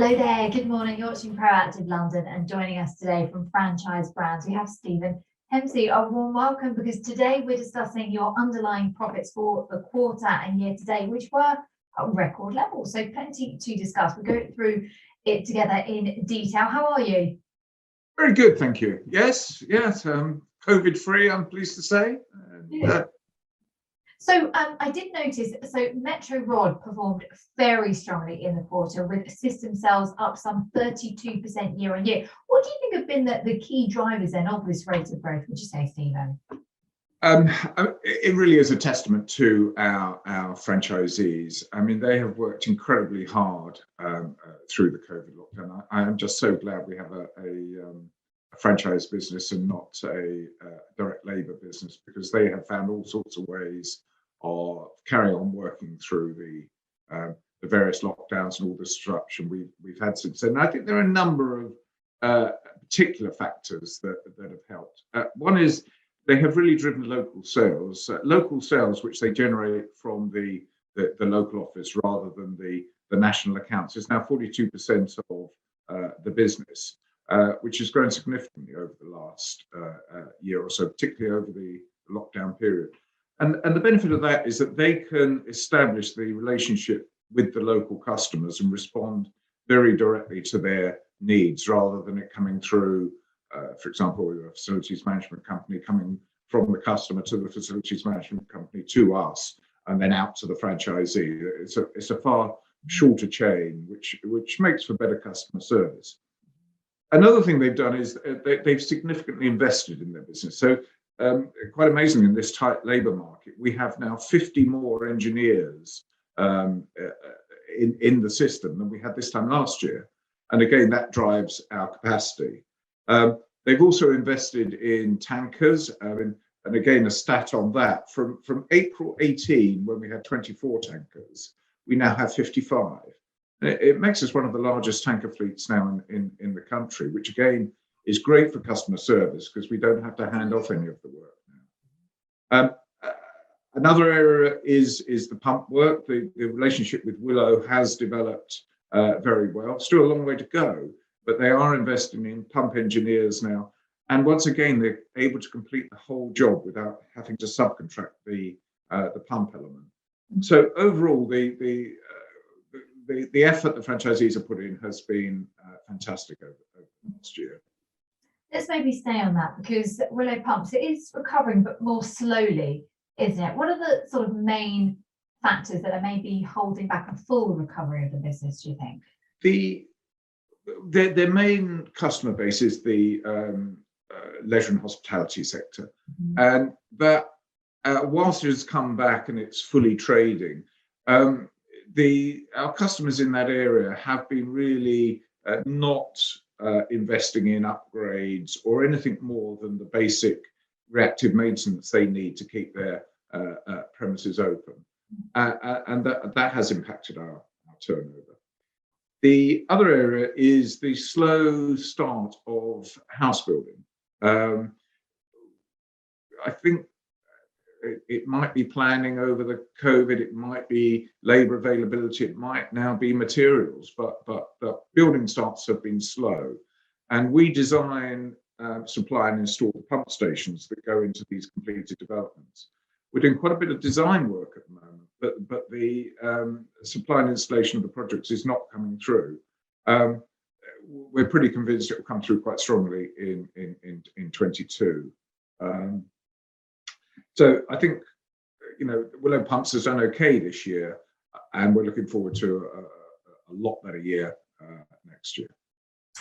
Hello there, good morning. You're watching Proactive London, and joining us today from Franchise Brands, we have Stephen Hemsley. A warm welcome, because today we're discussing your underlying profits for the quarter and year to date, which were at record levels. So plenty to discuss. We'll go through it together in detail. How are you? Very good, thank you. Yes, COVID-free, I'm pleased to say. So I did notice, so Metro Rod performed very strongly in the quarter, with system sales up some 32% year on year. What do you think have been the key drivers then of this rate of growth, would you say, Stephen? It really is a testament to our franchisees. I mean, they have worked incredibly hard through the COVID lockdown. I am just so glad we have a franchise business and not a direct labour business, because they have found all sorts of ways of carrying on working through the various lockdowns and all the disruption we've had since then. And I think there are a number of particular factors that have helped. One is they have really driven local sales, which they generate from the local office rather than the national accounts. It's now 42% of the business, which has grown significantly over the last year or so, particularly over the lockdown period. And the benefit of that is that they can establish the relationship with the local customers and respond very directly to their needs, rather than it coming through, for example, a facilities management company coming from the customer to the facilities management company to us and then out to the franchisee. It's a far shorter chain, which makes for better customer service. Another thing they've done is they've significantly invested in their business. So quite amazing, in this tight labour market, we have now 50 more engineers in the system than we had this time last year. And again, that drives our capacity. They've also invested in tankers. And again, a stat on that, from April 18, when we had 24 tankers, we now have 55. It makes us one of the largest tanker fleets now in the country, which again is great for customer service, because we don't have to hand off any of the work now. Another area is the pump work. The relationship with Willow has developed very well. Still a long way to go, but they are investing in pump engineers now. And once again, they're able to complete the whole job without having to subcontract the pump element. So overall, the effort the franchisees have put in has been fantastic over the last year. Let's maybe stay on that, because Willow Pumps, it is recovering, but more slowly, isn't it? What are the sort of main factors that are maybe holding back a full recovery of the business, do you think? Their main customer base is the leisure and hospitality sector. And that, whilst it has come back and it's fully trading, our customers in that area have been really not investing in upgrades or anything more than the basic reactive maintenance they need to keep their premises open. And that has impacted our turnover. The other area is the slow start of house building. I think it might be planning over the COVID, it might be labour availability, it might now be materials, but the building starts have been slow. And we design, supply and install pump stations that go into these completed developments. We're doing quite a bit of design work at the moment, but the supply and installation of the projects is not coming through. We're pretty convinced it will come through quite strongly in 22. So I think, Willow Pumps has done okay this year, and we're looking forward to a lot better year next year.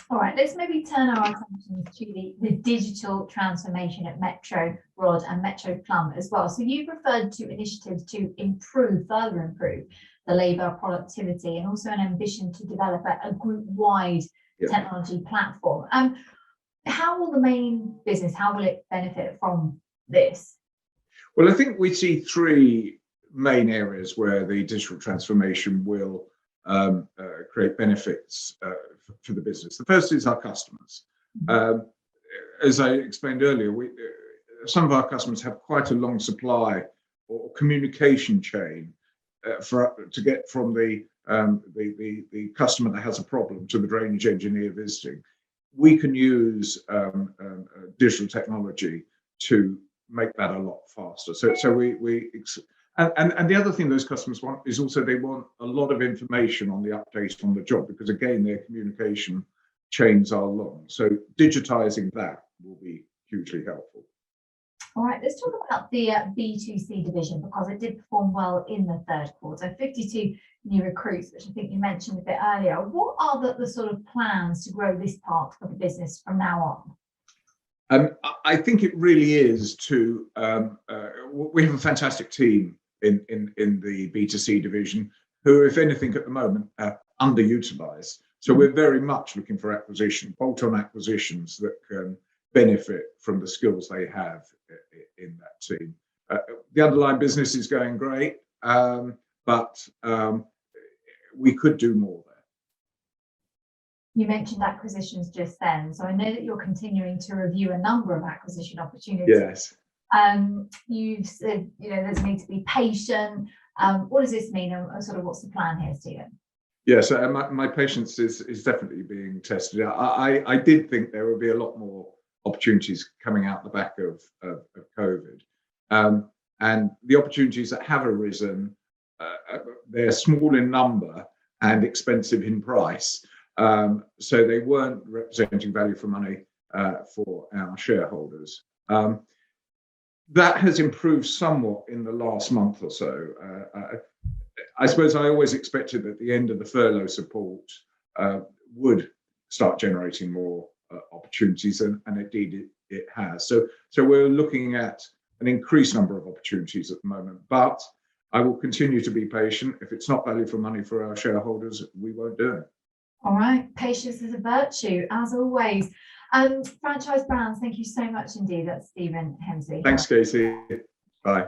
All right, let's maybe turn our attention to the digital transformation at Metro Rod and Metro Plumb as well. So you've referred to initiatives to further improve the labour productivity, and also an ambition to develop a group-wide technology platform. How will the main business, how will it benefit from this? Well, I think we see three main areas where the digital transformation will create benefits for the business. The first is our customers. As I explained earlier, some of our customers have quite a long supply or communication chain to get from the the customer that has a problem to the drainage engineer visiting, we can use digital technology to make that a lot faster. So and the other thing those customers want is also they want a lot of information on the update on the job, because again, their communication chains are long. So digitizing that will be hugely helpful. All right, let's talk about the B2C division, because it did perform well in the third quarter. 52 new recruits, which I think you mentioned a bit earlier. What are the sort of plans to grow this part of the business from now on? I think it really is to, we have a fantastic team in the B2C division who, if anything at the moment, are underutilized. So we're very much looking for bolt-on acquisitions that can benefit from the skills they have in that team. The underlying business is going great, but we could do more there. You mentioned acquisitions just then, so I know that you're continuing to review a number of acquisition opportunities. Yes. You've said, there's a need to be patient. What does this mean, and sort of what's the plan here, Stephen? Yeah, so my patience is definitely being tested. I did think there would be a lot more opportunities coming out the back of COVID, and the opportunities that have arisen, they're small in number and expensive in price, so they weren't representing value for money for our shareholders. That has improved somewhat in the last month or so. I suppose I always expected that the end of the furlough support would start generating more opportunities, and indeed it has. So we're looking at an increased number of opportunities at the moment, but I will continue to be patient. If it's not value for money for our shareholders, we won't do it. All right, patience is a virtue, as always. Franchise Brands, thank you so much indeed. That's Stephen Hemsley. Thanks, Casey. Bye.